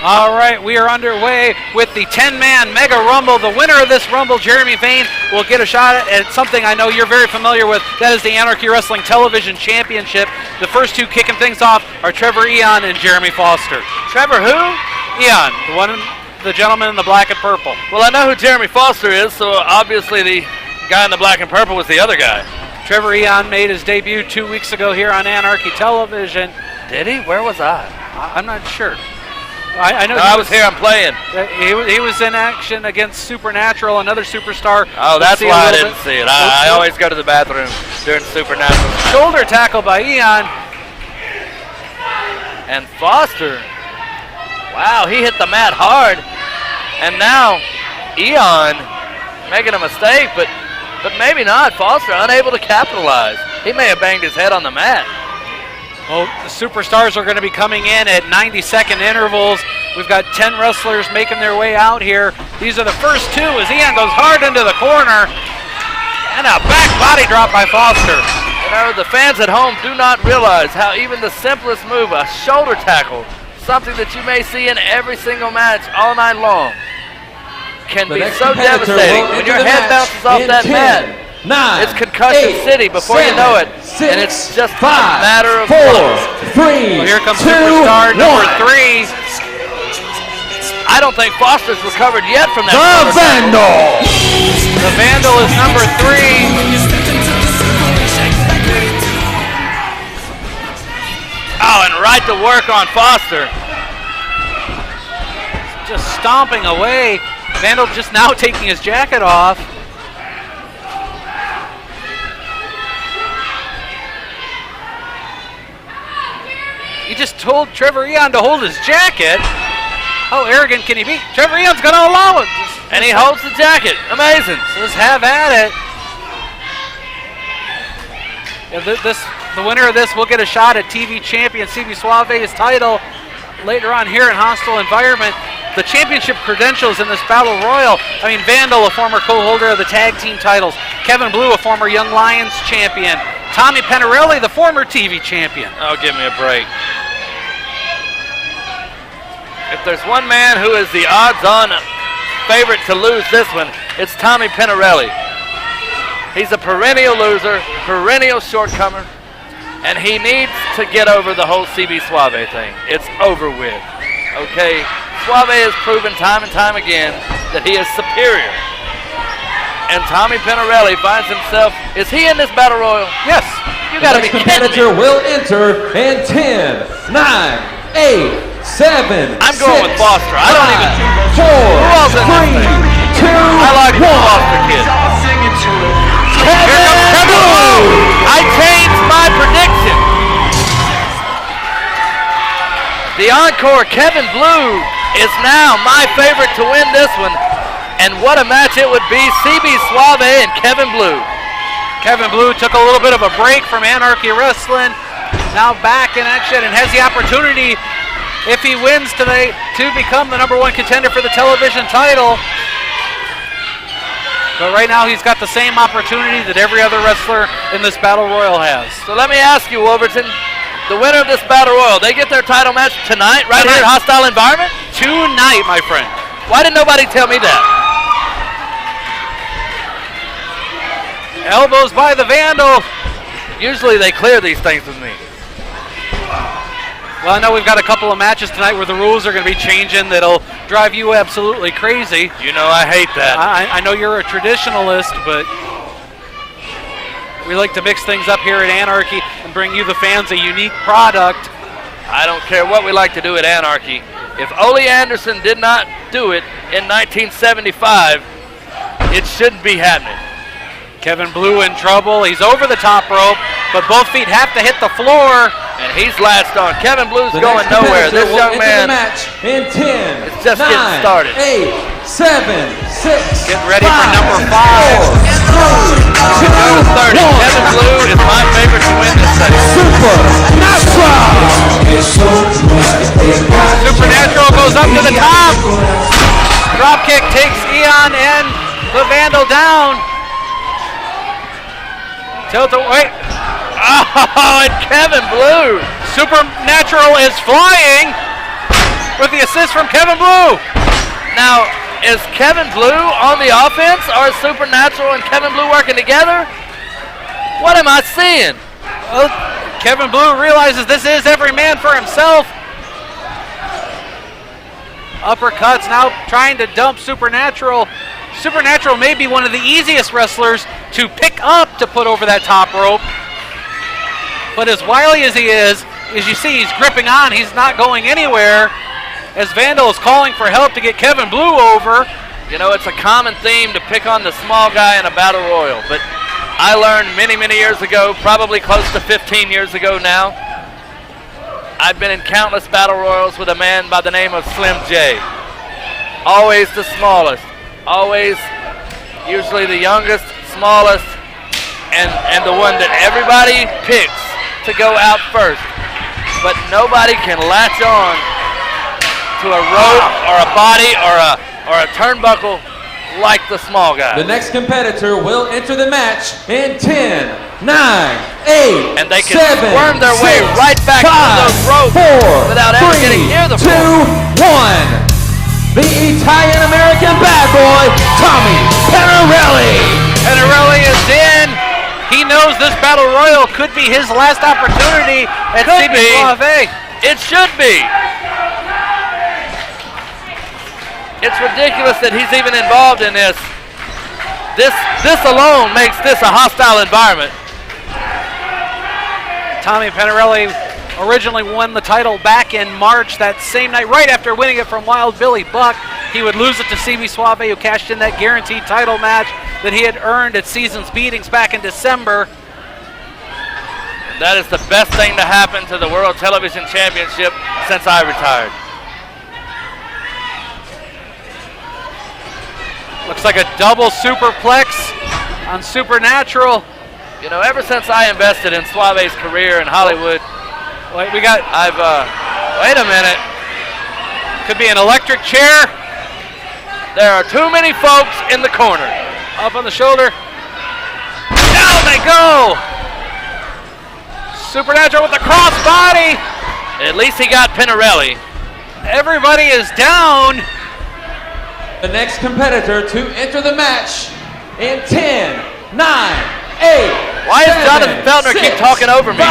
All right, we are underway with the 10-man Mega Rumble. The winner of this Rumble, Jeremy Vane, will get a shot at something I know you're very familiar with. That is the Anarchy Wrestling Television Championship. The first two kicking things off are Trevor Eon and Jeremy Foster. Trevor who? Eon, the gentleman in the black and purple. Well, I know who Jeremy Foster is, so obviously the guy in the black and purple was the other guy. Trevor Eon made his debut 2 weeks ago here on Anarchy Television. Did he? Where was I? I'm not sure. I know. I was here. I'm playing. He was in action against Supernatural, another superstar. Oh, that's why I didn't see it. I always go to the bathroom during Supernatural. Shoulder tackle by Eon. And Foster. Wow, he hit the mat hard. And now Eon making a mistake, but maybe not. Foster unable to capitalize. He may have banged his head on the mat. Well, the superstars are going to be coming in at 90-second intervals. We've got 10 wrestlers making their way out here. These are the first two as Eon goes hard into the corner. And a back body drop by Foster. You know, the fans at home do not realize how even the simplest move, a shoulder tackle, something that you may see in every single match all night long, can be so devastating. When your head bounces off that mat, it's concussion city before you know it. And it's just a matter of 4, 3, well, here comes superstar number 3. I don't think Foster's recovered yet from that. The Vandal! The Vandal is number 3. Oh, and right to work on Foster. Just stomping away. Vandal just now taking his jacket off. He just told Trevor Eon to hold his jacket. How arrogant can he be? Trevor Eon's going to allow it. And he holds the jacket. Amazing. Just have at it. Yeah, the winner of this will get a shot at TV champion CB Suave's title later on here in Hostile Environment. The championship credentials in this battle royal. I mean, Vandal, a former co-holder of the tag team titles. Kevin Blue, a former Young Lions champion. Tommy Penirelli, the former TV champion. Oh, give me a break. If there's one man who is the odds-on favorite to lose this one, it's Tommy Penirelli. He's a perennial loser, perennial shortcomer, and he needs to get over the whole CB Suave thing. It's over with, okay? Suave has proven time and time again that he is superior. And Tommy Penirelli finds himself, is he in this battle royal? Yes. You gotta be kidding me. The competitor will enter in 10, 9, 8, 7, I'm going with Foster. I don't even. 4, Who else in this thing? 2, I like the Foster kid. Here comes Kevin Blue. I changed my prediction. The encore, Kevin Blue, is now my favorite to win this one. And what a match it would be. CB Suave and Kevin Blue. Kevin Blue took a little bit of a break from Anarchy Wrestling. Now back in action and has the opportunity, if he wins tonight, to become the #1 contender for the television title. But right now he's got the same opportunity that every other wrestler in this battle royal has. So let me ask you, Wolverton, the winner of this battle royal, they get their title match tonight, right here at Hostile Environment? Tonight, my friend. Why didn't nobody tell me that? Elbows by the Vandal. Usually they clear these things with me. Well, I know we've got a couple of matches tonight where the rules are going to be changing that'll drive you absolutely crazy. You know I hate that. I know you're a traditionalist, but we like to mix things up here at Anarchy and bring you, the fans, a unique product. I don't care what we like to do at Anarchy. If Ole Anderson did not do it in 1975, it shouldn't be happening. Kevin Blue in trouble. He's over the top rope, but both feet have to hit the floor. And he's latched on. Kevin Blue's going nowhere. This young man in 10, is just 9, getting started. 8, 7, 6, getting ready 5, for number 5. 4, 3, 2, 1. Kevin Blue is my favorite to win this thing. Supernatural goes up to the top. Drop kick takes Eon and the Vandal down. Tilt away. Oh, and Kevin Blue. Supernatural is flying. with the assist from Kevin Blue. Now, is Kevin Blue on the offense, or is Supernatural and Kevin Blue working together? What am I seeing? Well, Kevin Blue realizes this is every man for himself. Uppercuts now trying to dump Supernatural. Supernatural may be one of the easiest wrestlers to pick up to put over that top rope. But as wily as he is, as you see, he's gripping on. He's not going anywhere as Vandal is calling for help to get Kevin Blue over. You know, it's a common theme to pick on the small guy in a battle royal, but I learned many, many years ago, probably close to 15 years ago now, I've been in countless battle royals with a man by the name of Slim J. Always the smallest. Always usually the youngest, smallest, and the one that everybody picks to go out first. But nobody can latch on to a rope or a body or a turnbuckle like the small guy. The next competitor will enter the match in 10, 9, 8, and they can 7, squirm their 6, way right back 5, to those ropes 4, without ever 3, getting near the 2, floor. 1. The Italian-American bad boy, Tommy Penirelli. Penirelli is in. He knows this battle royal could be his last opportunity at CB Suave. It should be. It's ridiculous that he's even involved in this. This alone makes this a hostile environment. Tommy Penirelli originally won the title back in March that same night, right after winning it from Wild Billy Buck. He would lose it to CB Suave, who cashed in that guaranteed title match that he had earned at Seasons Beatings back in December. That is the best thing to happen to the World Television Championship since I retired. Looks like a double superplex on Supernatural. You know, ever since I invested in Suave's career in Hollywood, Wait a minute. Could be an electric chair. there are too many folks in the corner. Up on the shoulder. Down they go. Supernatural with the crossbody. At least he got Penirelli. Everybody is down. The next competitor to enter the match in 10, 9, 8. Why does Jonathan Feltner keep talking over me?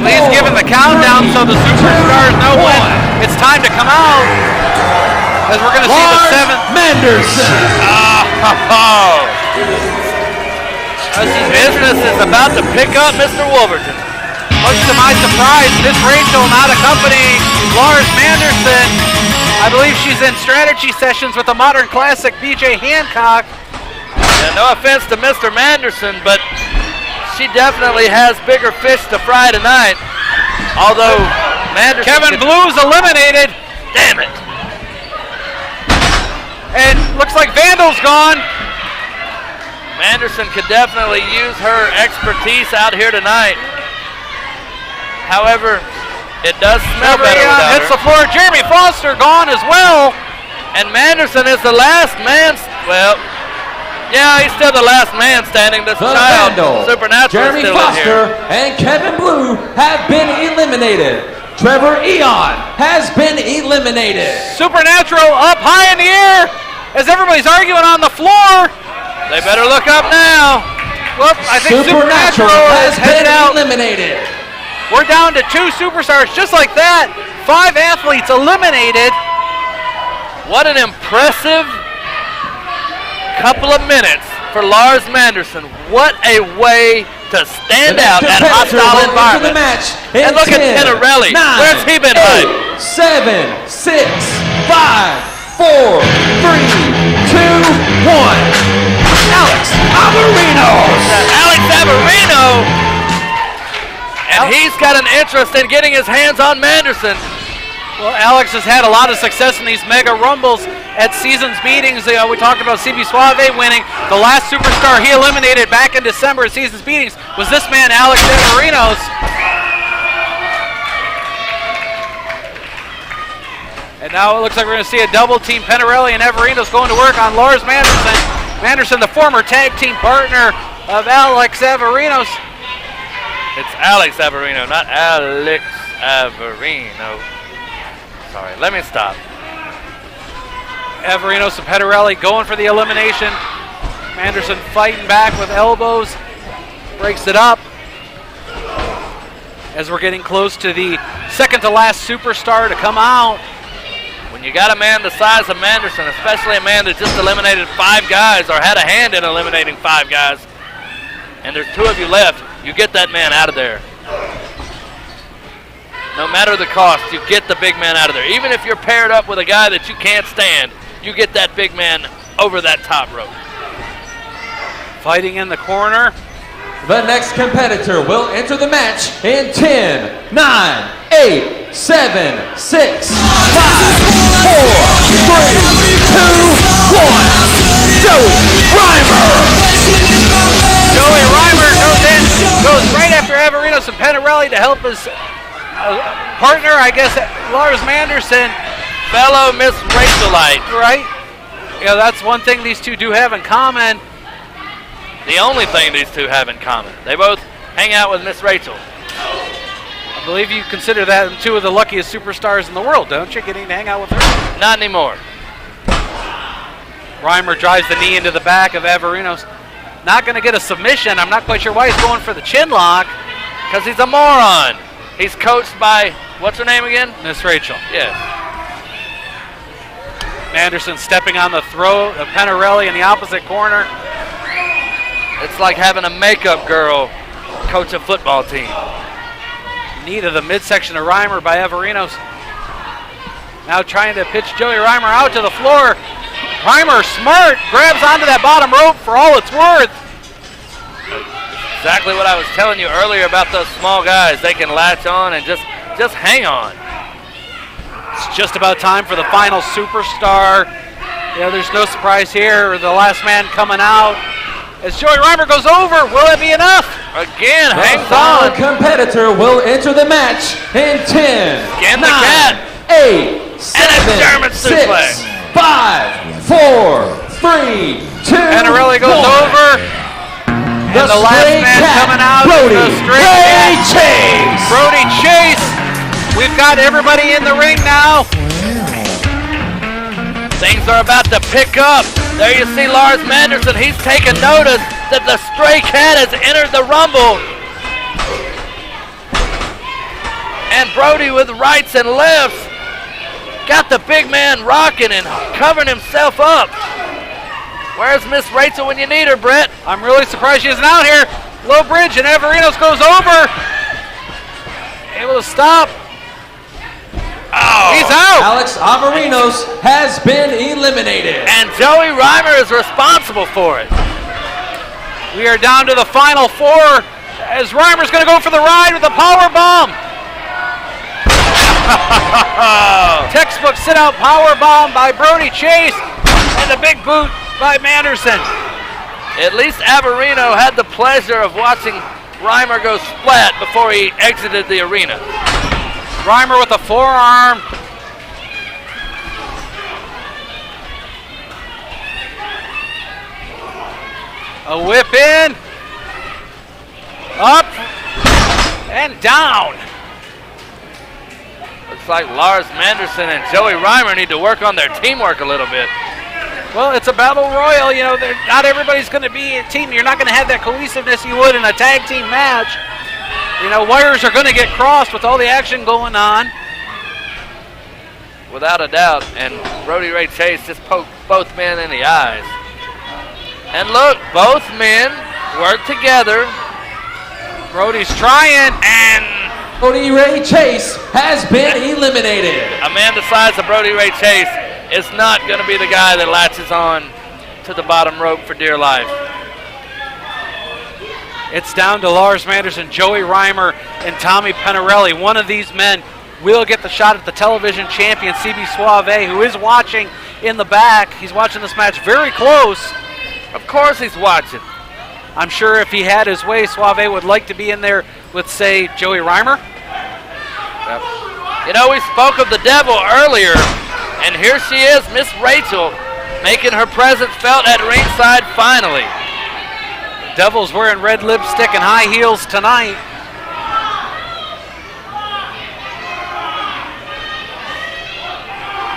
Please give him the countdown so the superstars know when it's time to come out. As we're going to see the seventh. Manderson. Business is about to pick up Mr. Wolverton. Much to my surprise, Miss Rachel not accompanying Lars Manderson. I believe she's in strategy sessions with the Modern Classic BJ Hancock. Yeah, no offense to Mr. Manderson, but she definitely has bigger fish to fry tonight. Although Manderson Kevin Blue's eliminated. Damn it. And looks like Vandal's gone. Manderson could definitely use her expertise out here tonight. However, it does smell better without hits her. the floor. Jeremy Foster gone as well. And Manderson is the last man. Well, yeah, he's still the last man standing. This The child, Vandal, Supernatural, Jeremy is still in Foster, here. and Kevin Blue have been eliminated. Trevor Eon has been eliminated. Supernatural up high in the air as everybody's arguing on the floor. They better look up now. Whoop, I think Supernatural Supernatural has is been headed out. eliminated. We're down to 2 superstars just like that. 5 athletes eliminated. What an impressive couple of minutes for Lars Manderson. What a way to stand out at a hostile environment. And look at Penirelli. Where's he been hiding? 7, 6, 5, 4, 3, 2, 1. Alex Avgerinos. Alex Avgerino. And he's got an interest in getting his hands on Manderson. Well, Alex has had a lot of success in these mega rumbles at Seasons Beatings. We talked about CB Suave winning. The last superstar he eliminated back in December at Seasons Beatings was this man, Alex Avgerinos. And now it looks like we're going to see a double team. Penirelli and Avgerinos going to work on Lars Manderson. Manderson, the former tag team partner of Alex Avgerinos. It's Alex Avgerino, not Alex Avgerino. sorry. Let me stop. Avgerinos and Penirelli going for the elimination. Manderson fighting back with elbows. Breaks it up. As we're getting close to the second to last superstar to come out. When you got a man the size of Manderson, especially a man that just eliminated 5 guys or had a hand in eliminating 5 guys, and there's 2 of you left, you get that man out of there. No matter the cost, you get the big man out of there. Even if you're paired up with a guy that you can't stand, you get that big man over that top rope. Fighting in the corner. The next competitor will enter the match in 10, 9, 8, 7, 6, 5, 4, 3, 2, 1. Joey Reimer! Joey Reimer goes right after Avgerinos and Penirelli to help his partner, I guess, Lars Manderson. Fellow Miss Rachelite. Right? Yeah, that's one thing these two do have in common. The only thing these two have in common. They both hang out with Miss Rachel. I believe you consider that 2 of the luckiest superstars in the world, don't you? Getting to hang out with her. Not anymore. Reimer drives the knee into the back of Avgerinos. Not going to get a submission. I'm not quite sure why he's going for the chin lock. Because he's a moron. He's coached by, what's her name again? Miss Rachel. Yeah. Manderson stepping on the throat of Penirelli in the opposite corner. It's like having a makeup girl coach a football team. Knee to the midsection of Reimer by Avgerinos. Now trying to pitch Joey Reimer out to the floor. Reimer, smart, grabs onto that bottom rope for all it's worth. Exactly what I was telling you earlier about those small guys. They can latch on and just hang on. It's just about time for the final superstar. Yeah, there's no surprise here. The last man coming out. As Joey Reimer goes over, will it be enough? Again, hangs The on. competitor will enter the match in 10, Scan 9, the cat. 8, 7, German 6, suplex. 5, 4, 3, 2, Penirelli goes 1. over. And the last straight man cat, coming out Brodie is the straight Ray cat. Chase. Brodie Chase. We've got everybody in the ring now. Things are about to pick up. There you see Lars Manderson. He's taken notice that the stray cat has entered the Rumble. And Brodie with rights and lefts got the big man rocking and covering himself up. Where's Miss Rachel when you need her, Brett? I'm really surprised she isn't out here. Low bridge and Avgerinos goes over. Able to stop. Oh. He's out. Alex Avgerinos has been eliminated. And Joey Reimer is responsible for it. We are down to the final 4 as Reimer's going to go for the ride with a power bomb. Textbook sit-out power bomb by Brodie Chase and the big boot by Manderson. At least Avgerino had the pleasure of watching Reimer go splat before he exited the arena. Reimer with a forearm. A whip in. Up. And down. Looks like Lars Manderson and Joey Reimer need to work on their teamwork a little bit. Well, it's a battle royal. You know, not everybody's going to be a team. You're not going to have that cohesiveness you would in a tag team match. You know, wires are going to get crossed with all the action going on. Without a doubt, and Brodie Ray Chase just poked both men in the eyes. And look, both men work together. Brodie's trying, and Brodie Ray Chase has been eliminated. A man the size of Brodie Ray Chase is not going to be the guy that latches on to the bottom rope for dear life. it's down to Lars Manderson, Joey Reimer, and Tommy Penirelli. One of these men will get the shot at the television champion, CB Suave, who is watching in the back. He's watching this match very close. Of course he's watching. I'm sure if he had his way, Suave would like to be in there with, say, Joey Reimer. Yep. You know, we spoke of the devil earlier, and here she is, Miss Rachel, making her presence felt at ringside finally. The Devil's wearing red lipstick and high heels tonight.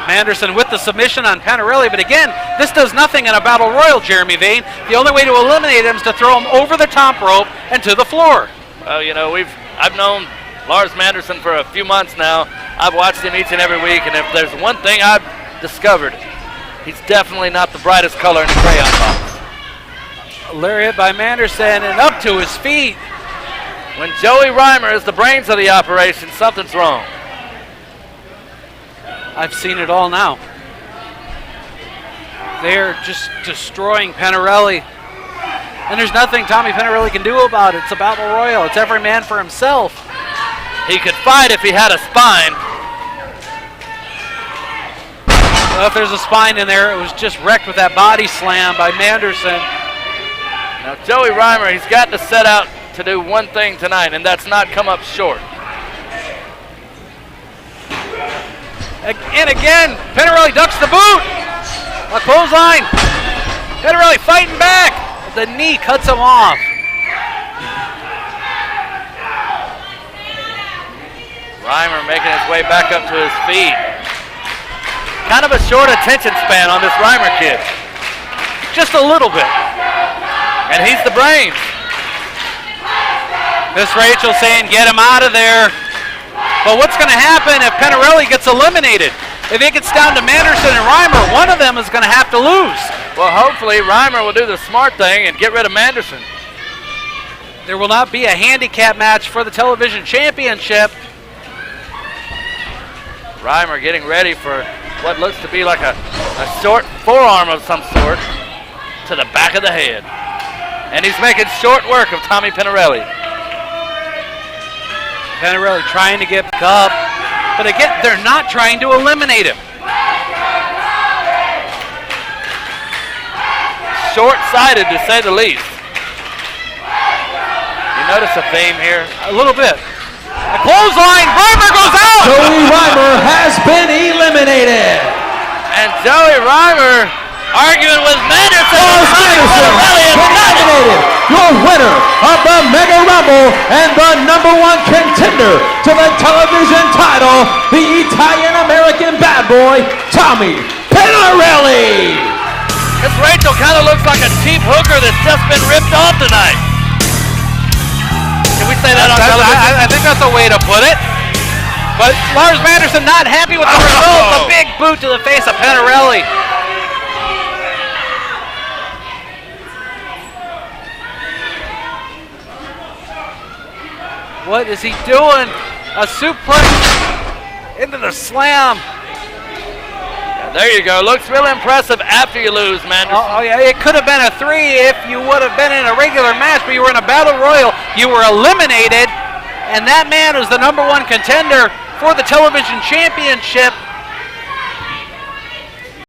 Manderson with the submission on Penirelli, but again, this does nothing in a battle royal, Jeremy Vane. The only way to eliminate him is to throw him over the top rope and to the floor. Well, you know, I've known Lars Manderson for a few months now. I've watched him each and every week, and if there's one thing I've discovered, he's definitely not the brightest color in the crayon box. Lariat by Manderson and up to his feet. When Joey Reimer is the brains of the operation, something's wrong. I've seen it all now. They're just destroying Penirelli. And there's nothing Tommy Penirelli can do about it. It's a battle royal. It's every man for himself. He could fight if he had a spine. Well, if there's a spine in there, it was just wrecked with that body slam by Manderson. Now, Joey Reimer, he's got to set out to do one thing tonight, and that's not come up short. And again, Penirelli ducks the boot. A clothesline. Penirelli fighting back. The knee cuts him off. Reimer making his way back up to his feet. Kind of a short attention span on this Reimer kid. Just a little bit. And he's the brains. Miss Rachel saying, get him out of there. But what's going to happen if Penirelli gets eliminated? If it gets down to Manderson and Reimer, one of them is going to have to lose. Well, hopefully Reimer will do the smart thing and get rid of Manderson. There will not be a handicap match for the television championship. Reimer getting ready for what looks to be like a short forearm of some sort to the back of the head. And he's making short work of Tommy Penirelli. Penirelli trying to get back up, but again, they're not trying to eliminate him. Short-sighted, to say the least. You notice a theme here? A little bit. A clothesline, Reimer goes out! Joey Reimer has been eliminated. And Joey Reimer arguing with Manderson. Lars Manderson been eliminated. Your winner of the Mega Rumble and the #1 contender to the television title, the Italian-American bad boy, Tommy Penirelli. This Rachel kind of looks like a cheap hooker that's just been ripped off tonight. Can we say that on television? I think that's a way to put it. But Lars Manderson not happy with the result. A big boot to the face of Penirelli. What is he doing? A suplex into the slam. Yeah, there you go. Looks real impressive after you lose, Manderson. Oh yeah, it could have been a 3 if you would have been in a regular match, but you were in a battle royal. You were eliminated, and that man was the #1 contender for the television championship.